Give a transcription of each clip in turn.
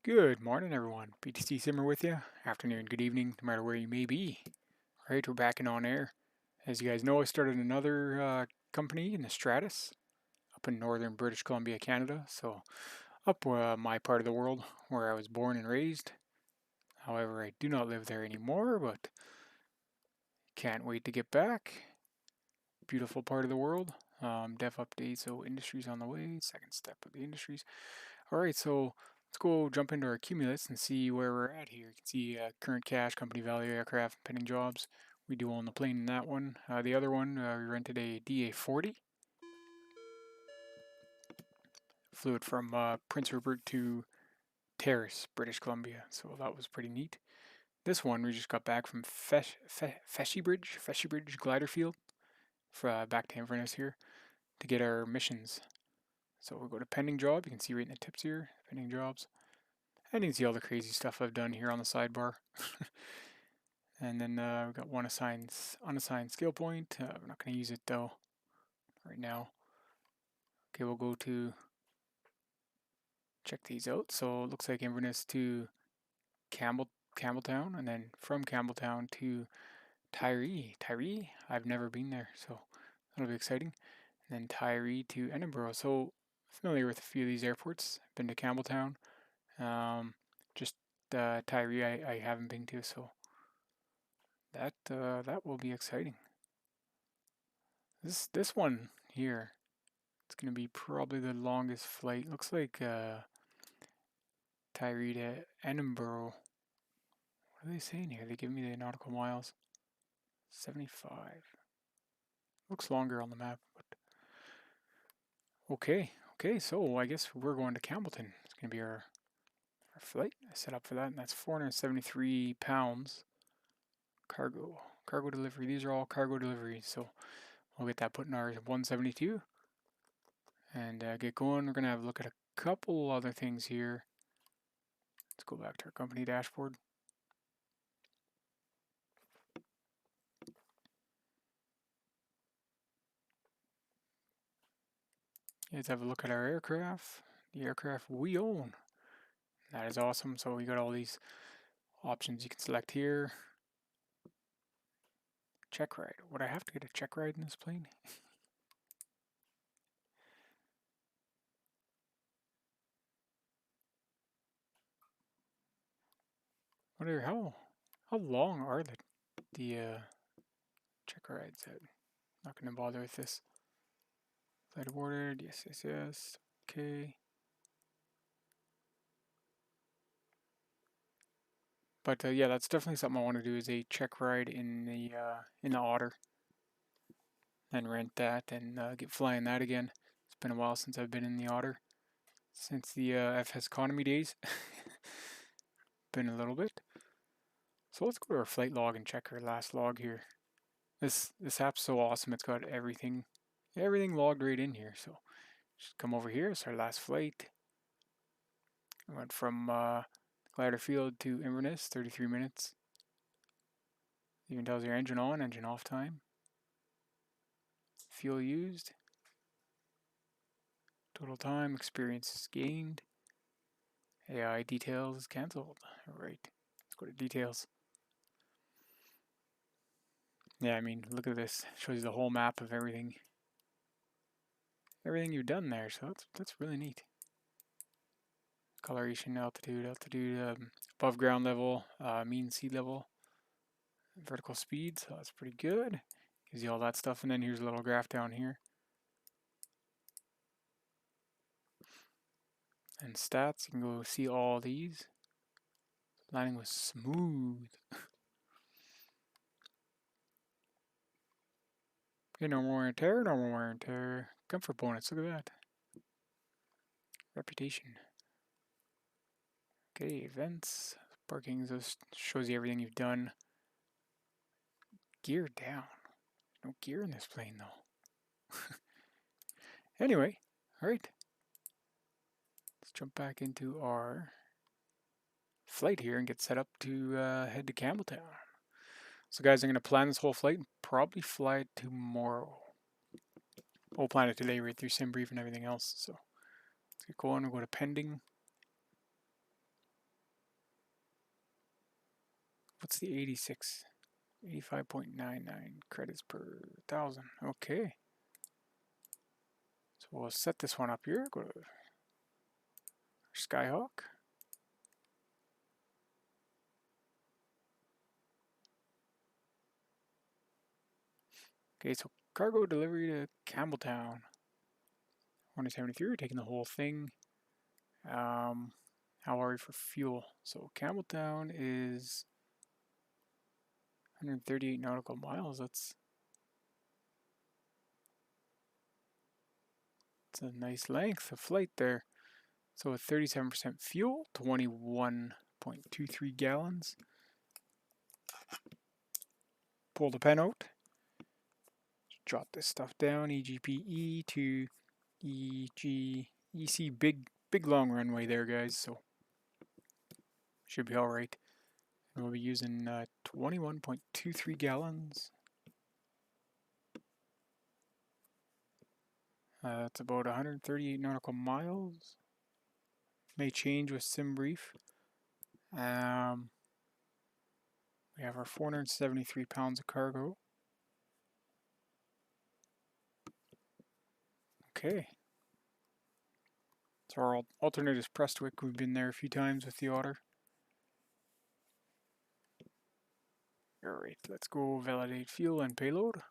Good morning, everyone. BTC Simmer with you. Afternoon, good evening, no matter where you may be. All right, we're back in On Air. As you guys know, I started another company in the Stratus up in northern British Columbia, Canada. So, up my part of the world where I was born and raised. However, I do not live there anymore, but can't wait to get back. Beautiful part of the world. Dev update, so industries on the way. Second step of the industries. All right, so let's go jump into our accumulates and see where we're at here. You can see current cash, company value, aircraft, pending jobs. We do own the plane in that one. The other one, we rented a DA-40. Flew it from Prince Rupert to Terrace, British Columbia. So that was pretty neat. This one, we just got back from Feshybridge Glider Field, back to Inverness here, to get our missions. So we'll go to pending job. You can see right in the tips here, pending jobs. And you can see all the crazy stuff I've done here on the sidebar. And then we've got one unassigned skill point. We're not going to use it though right now. Okay, we'll go to check these out. So it looks like Inverness to Campbelltown, and then from Campbelltown to Tiree. I've never been there, so that'll be exciting. And then Tiree to Edinburgh. So familiar with a few of these airports. I've been to Campbelltown. Just Tiree I haven't been to, so that will be exciting. This one here, it's gonna be probably the longest flight. Looks like Tiree to Edinburgh. What are they saying here? They give me the nautical miles. 75. Looks longer on the map, but okay. So I guess we're going to Campbellton. It's gonna be our flight. I set up for that, and that's 473 pounds. Cargo delivery. These are all cargo deliveries, so we'll get that put in our 172 and get going. We're gonna have a look at a couple other things here. Let's go back to our company dashboard. Let's have a look at our aircraft. The aircraft we own. That is awesome. So we got all these options you can select here. Check ride. Would I have to get a check ride in this plane? Wonder how long are the check rides? I'm not gonna bother with this. Flight aborted. Yes. Okay. But yeah, that's definitely something I want to do, is a check ride in the Otter, and rent that and get flying that again. It's been a while since I've been in the Otter, since the FS economy days. Been a little bit. So let's go to our flight log and check our last log here. This app's so awesome. It's got everything logged right in here. So just come over here. It's our last flight. We went from Glider Field to Inverness, 33 minutes. Even tells your engine on, engine off time. Fuel used. Total time, experience gained. AI details cancelled. Alright, let's go to details. Yeah, I mean, look at this. It shows you the whole map of everything you've done there, so that's really neat. Coloration, altitude, above ground level, mean sea level, vertical speed, so that's pretty good. Gives you all that stuff, and then here's a little graph down here. And stats, you can go see all these. Landing was smooth. Okay, no more wear and tear. Comfort bonus, look at that. Reputation. Okay, events, parking, this shows you everything you've done. Gear down. No gear in this plane though. Anyway, alright. Let's jump back into our flight here and get set up to head to Campbelltown. So guys, I'm going to plan this whole flight and probably fly it tomorrow. We'll plan it today right through Simbrief and everything else. So let's get going. We'll go to pending. what's the 86? 85.99 credits per 1,000. Okay. So we'll set this one up here. Go to Skyhawk. Okay, so cargo delivery to Campbelltown. 173, we're taking the whole thing. How are we for fuel? So Campbelltown is 138 nautical miles. That's a nice length of flight there. So with 37% fuel, 21.23 gallons. Pull the pen out. Jot this stuff down. EGPE to EC. Big long runway there, guys. So should be all right. And we'll be using 21.23 gallons. That's about 138 nautical miles. May change with Simbrief. We have our 473 pounds of cargo. Okay. So our alternate is Prestwick. We've been there a few times with the Otter. Alright, let's go validate fuel and payload.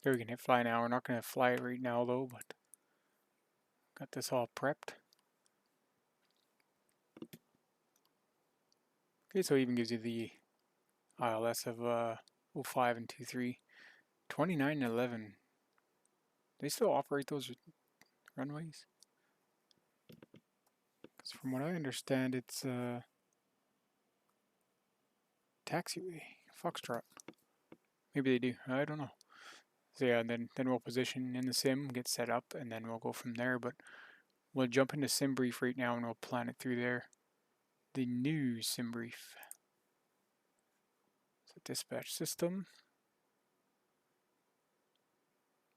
Okay, we can hit fly now. We're not going to fly it right now though, but got this all prepped. Okay, so it even gives you the ILS of 05 and 23. 29 and 11. They still operate those runways? Because from what I understand, it's taxiway, Foxtrot. Maybe they do. I don't know. So yeah, then we'll position in the sim, get set up, and then we'll go from there. But we'll jump into Simbrief right now, and we'll plan it through there. The new Simbrief. So dispatch system.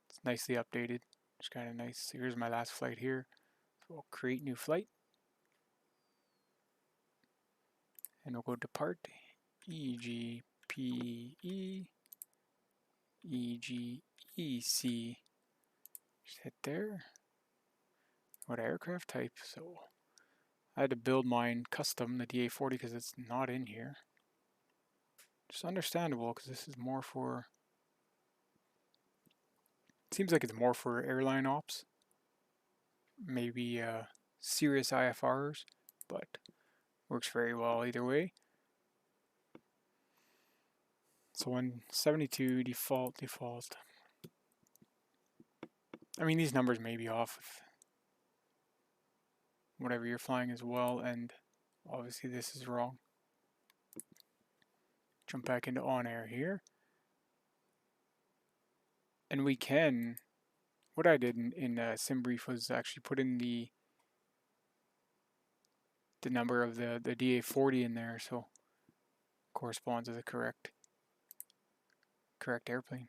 It's nicely updated. It's kind of nice. So here's my last flight here. So we'll create new flight. And we'll go depart. EGPE. EGEC. Just hit there. What aircraft type? So I had to build mine custom, the DA40, because it's not in here. Just understandable, because this is more for... It seems like it's more for airline ops. Maybe serious IFRs, but works very well either way. So 172 default. I mean, these numbers may be off with whatever you're flying as well, and obviously this is wrong. Jump back into OnAir here. And we can, what I did in Simbrief was actually put in the number of the DA40 in there, so corresponds to the correct airplane.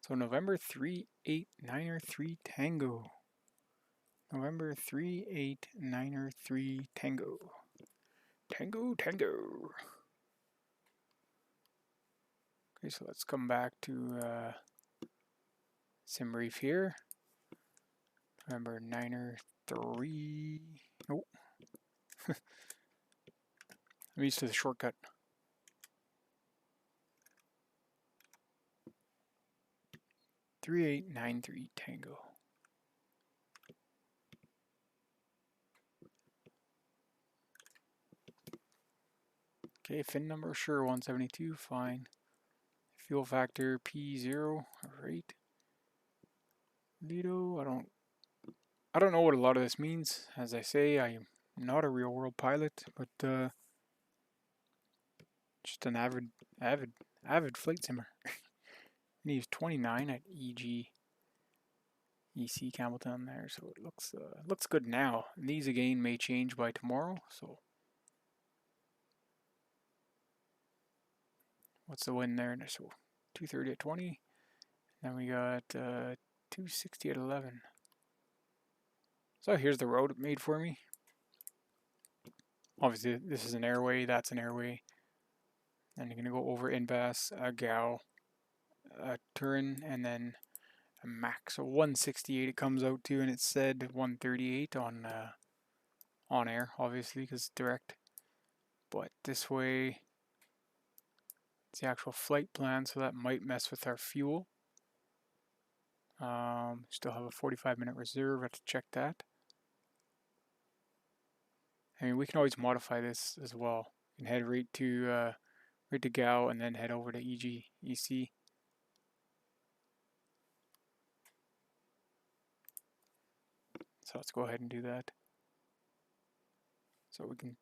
So November 389er3 Tango. November 389er3 Tango. Tango. Okay, so let's come back to Simbrief here. November 9er3. Nope. I'm used to the shortcut. (3893) Tango. Okay, fin number, sure, 172, fine. Fuel factor P0, alright. Lido, I don't I don't know what a lot of this means. As I say, I'm not a real world pilot, but just an avid flight simmer. And he's 29 at EC Campbelltown there, so it looks good now. And these again may change by tomorrow. So what's the wind there? So 230 at 20. Then we got 260 at 11. So here's the road it made for me. Obviously, this is an airway. That's an airway. Then you're gonna go over Inbass, Gao, Turin, and then a max. So 168 it comes out to, and it said 138 on air, obviously, because it's direct. But this way, it's the actual flight plan, so that might mess with our fuel. Still have a 45-minute reserve. I have to check that. I mean, we can always modify this as well. You can head right to Gao and then head over to EC. So let's go ahead and do that. So we can,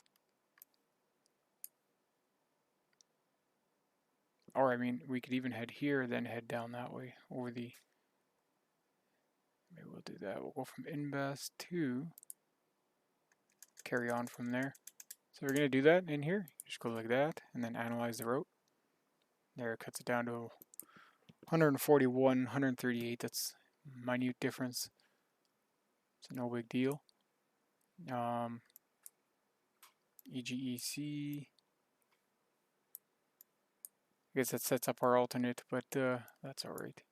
or I mean, we could even head here, then head down that way over the. Maybe we'll do that. We'll go from Inbass to carry on from there. So we're gonna do that in here. Just go like that, and then analyze the route. There, it cuts it down to 141, 138. That's minute difference. So no big deal. EGEC. I guess that sets up our alternate, but that's alright.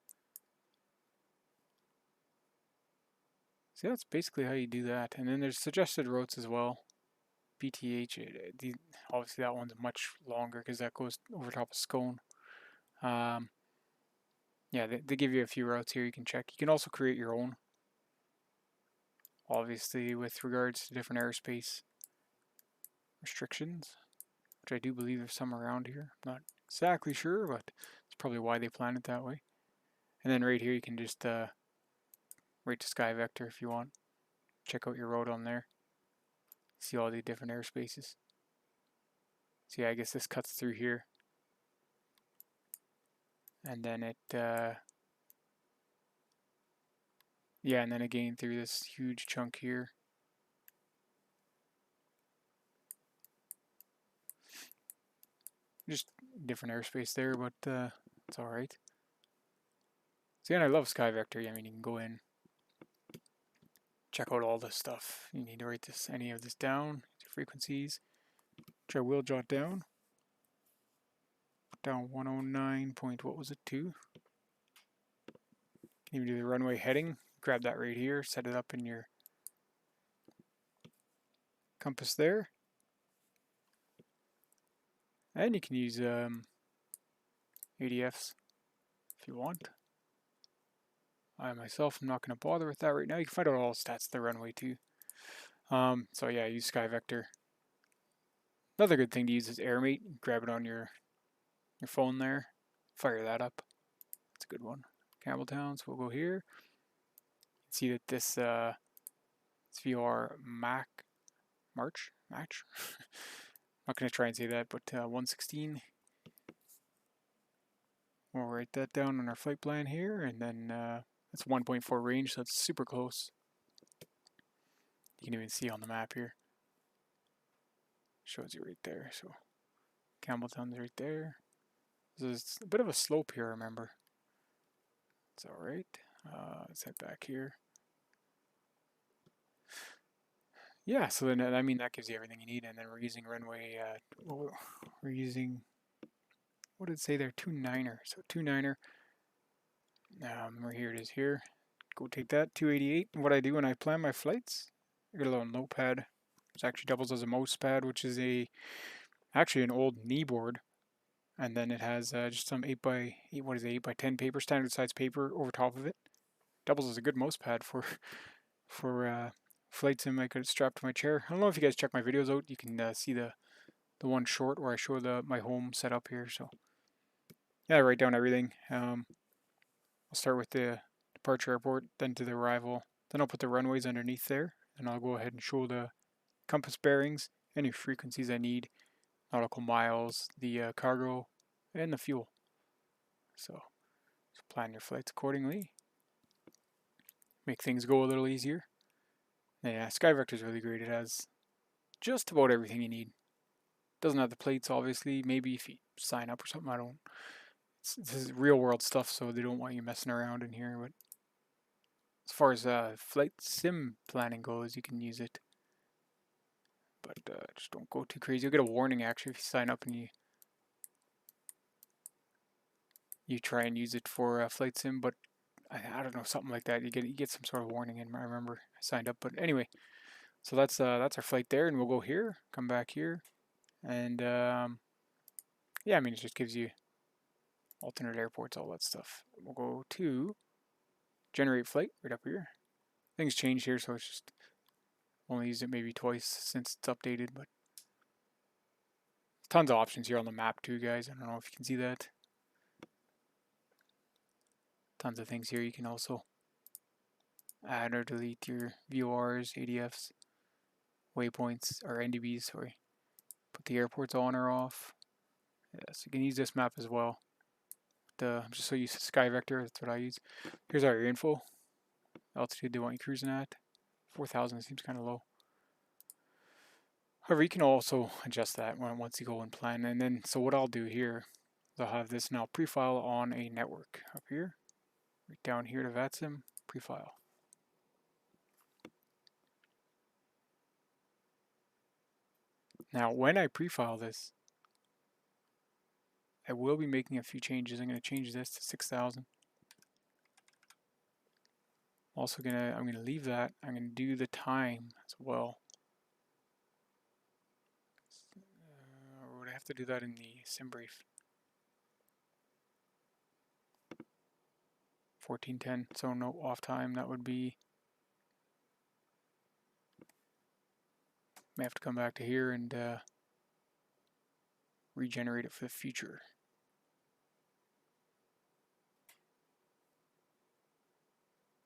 So that's basically how you do that. And then there's suggested routes as well. BTH, obviously that one's much longer because that goes over top of Scone. Yeah, they give you a few routes here you can check. You can also create your own, obviously, with regards to different airspace restrictions, which I do believe there's some around here. I'm not exactly sure, but it's probably why they planned it that way. And then right here you can just right to Skyvector if you want. Check out your road on there. See all the different airspaces. So yeah, I guess this cuts through here. And then it, yeah, and then again through this huge chunk here. Just different airspace there, but it's alright. So yeah, I love Skyvector. I mean, you can go in, check out all this stuff. You need to write any of this down, frequencies, which I will jot down. Put down 109 point, what was it, 2? Can even do the runway heading. Grab that right here, set it up in your compass there. And you can use ADFs if you want. I myself am not going to bother with that right now. You can find out all the stats of the runway too. So yeah, use Skyvector. Another good thing to use is AirMate. Grab it on your phone there. Fire that up. That's a good one. Campbelltown, so we'll go here. See that this it's VR March. I'm not going to try and say that, but 116. We'll write that down on our flight plan here, and then that's 1.4 range, so that's super close. You can even see on the map here. Shows you right there. So Campbelltown's right there. There's a bit of a slope here, remember. It's alright. Let's head back here. Yeah, so then I mean that gives you everything you need, and then we're using runway. We're using, what did it say there? 29er. So 29er. Right here it is here. Go take that 288. And what I do when I plan my flights, I get a little notepad, which actually doubles as a mouse pad, which is actually an old knee board, and then it has just some 8x8, what is it, 8x10 paper, standard size paper over top of it. Doubles as a good mouse pad for flight sim. I could strap to my chair. I don't know if you guys check my videos out. You can see the one short where I show my home setup here. So yeah, I write down everything. I'll start with the departure airport, then to the arrival, Then I'll put the runways underneath there, and I'll go ahead and show the compass bearings, any frequencies I need, nautical miles, the cargo, and the fuel. So plan your flights accordingly. Make things go a little easier. And yeah, Skyvector is really great. It has just about everything you need. Doesn't have the plates, obviously. Maybe if you sign up or something, I don't. This is real world stuff, so they don't want you messing around in here. But as far as flight sim planning goes, you can use it. But just don't go too crazy. You'll get a warning actually if you sign up and you try and use it for flight sim. But I don't know, something like that. You get some sort of warning in. I remember I signed up. But anyway, so that's our flight there, and we'll go here, come back here, and yeah, I mean it just gives you alternate airports, all that stuff. We'll go to generate flight right up here. Things changed here, so it's just only used it maybe twice since it's updated, but tons of options here on the map too, guys. I don't know if you can see that. Tons of things here. You can also add or delete your VORs, ADFs, waypoints, or NDBs, sorry. Put the airports on or off. Yeah, so you can use this map as well. I'm just so used to Skyvector, that's what I use. Here's all your info. Altitude they want you cruising at. 4,000 seems kind of low. However, you can also adjust that once you go and plan. And then, so what I'll do here is I'll have this now prefile on a network up here. Right down here to Vatsim, prefile. Now, when I prefile this, I will be making a few changes. I'm going to change this to 6,000. Also I'm going to leave that. I'm going to do the time as well. Or would I have to do that in the Simbrief? 1410, so no off time. That would be, may have to come back to here and regenerate it for the future.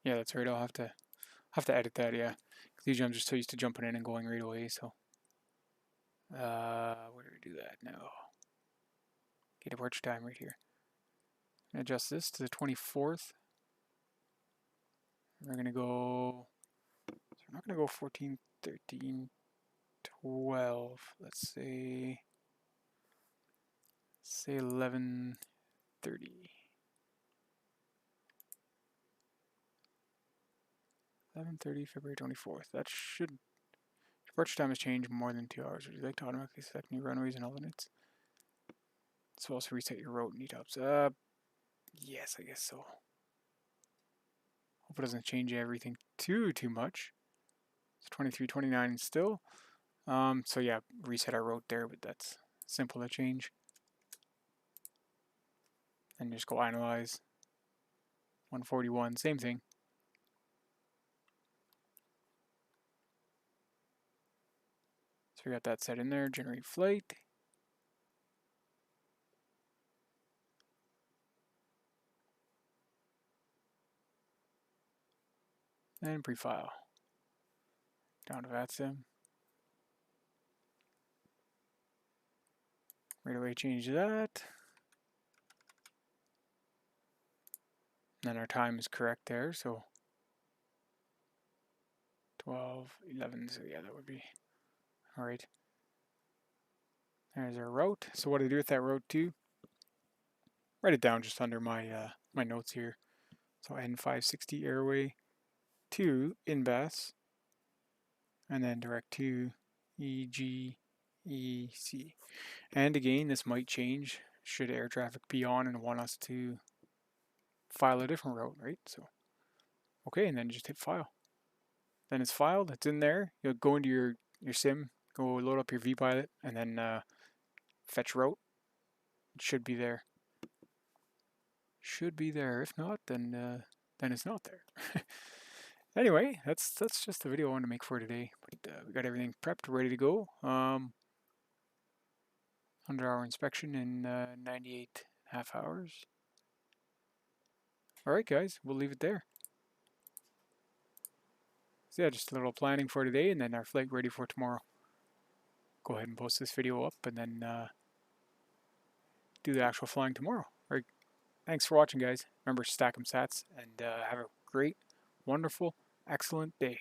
Yeah, that's right. I'll have to edit that. Yeah, because usually I'm just so used to jumping in and going right away. So, where do we do that now? Get departure time right here. Adjust this to the 24th. We're gonna go. So we're not gonna go 14, 13, 12. Let's say 11:30. 11:30, February 24th. That should. Departure time has changed more than 2 hours. Would you like to automatically select new runways and alternates? So also reset your route and ETOPS. Yes, I guess so. Hope it doesn't change everything too much. It's 23:29 still. So yeah, reset our route there, but that's simple to change. And just go analyze. 141, same thing. So we got that set in there. Generate flight. And prefile. Down to Vatsim. Right away change that. And then our time is correct there, so 12, 11, so yeah, that would be alright. There's our route. So what do I do with that route too? Write it down just under my my notes here. So N560 airway to Inbass, and then direct to EGEC. And again, this might change should air traffic be on and want us to file a different route, right? So, okay, and then just hit file. Then it's filed, it's in there. You'll go into your sim, go load up your vPilot, and then fetch route. It should be there. Should be there. If not, then it's not there. Anyway, that's just the video I wanted to make for today. But we got everything prepped, ready to go. 100-hour inspection in 98.5 hours. All right, guys, we'll leave it there. So yeah, just a little planning for today, and then our flight ready for tomorrow. Go ahead and post this video up, and then do the actual flying tomorrow. Right. Thanks for watching, guys. Remember, stack 'em sats, and have a great, wonderful, excellent day.